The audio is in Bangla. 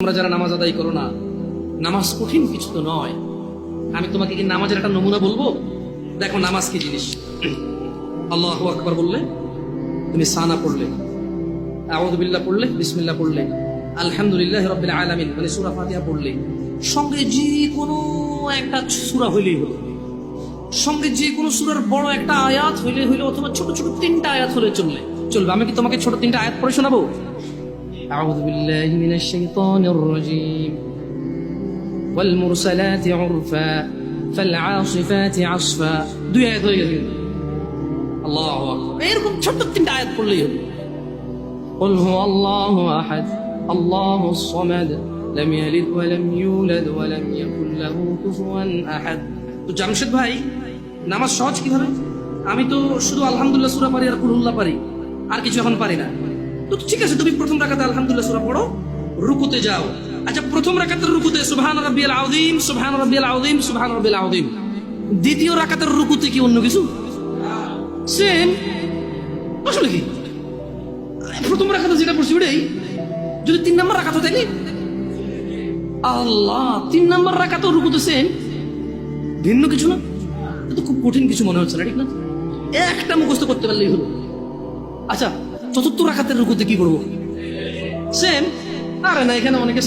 তোমরা যারা নামাজ আদায় করো না, নামাজ কঠিন কিছু তো নয়। আমি তোমাকে কি নামাজের একটা নমুনা বলবো? দেখো নামাজ কি জিনিস। আল্লাহু আকবার বললে, তুমি সানা পড়লে, আউযু বিল্লাহ পড়লে, বিসমিল্লাহ পড়লে, আলহামদুলিল্লাহি রাব্বিল আলামিন মানে সূরা ফাতিহা পড়লে, সঙ্গে যে কোনো একটা সূরা হইলেই হলো, সঙ্গে যে কোনো সূরার বড় একটা আয়াত হইলে হইলো, অথবা ছোট ছোট তিনটা আয়াত হলে চলবে। আমি কি তোমাকে ছোট তিনটা আয়াত পড়ে শোনাবো? আউযু বিল্লাহি মিনাশ শাইতানির রাজীম, ওয়াল মুরসালাতি উরফা ফাল আসিফাতি আসফা। দুই আয়াত হয়ে গেছে। আল্লাহু আকবার। এরকম ছোট তিনটা আয়াত পড়লেই হলো। কুল হুয়াল্লাহু আহাদ আল্লাহুস সামাদ লাম ইয়ালিদ ওয়া লাম ইউলাদ ওয়া লাম ইয়াকুল লাহু কুফুয়ান আহাদ। তো জামশেদ ভাই, নামাজ সহজ কিভাবে? আমি তো শুধু আলহামদুলিল্লাহ সূরা পারি আর কুলহুল্লাহ পারি, আর কিছু এখন পারি না। তো ঠিক আছে, তুমি প্রথম রাকাতে আলহামদুলিল্লাহ সূরা পড়ো, রুকুতে যাও। আচ্ছা, প্রথম রাকাতের রুকুতে সুবহান রাব্বিয়াল আযীম, সুবহান রাব্বিয়াল আযীম, সুবহান রাব্বিয়াল আযীম। দ্বিতীয় রাকাতের রুকুতে কি অন্য কিছু? সেম। আসলে কি প্রথম রাকাতে যেটা পড়ছি ওটাই, যদি 3 নাম্বার রাকাত হয় তাইলে আল্লাহ 3 নাম্বার রাকাতেও রুকুতে সেম, ভিন্ন কিছু না। এটা খুব কঠিন কিছু মনে হচ্ছে না, ঠিক না? একটা মুখস্থ করতে পারলেই হলো। আচ্ছা, চতুর্থ রাকাতের রুকুতে কি করবো? সেম। আরে না, এখানে অনেকে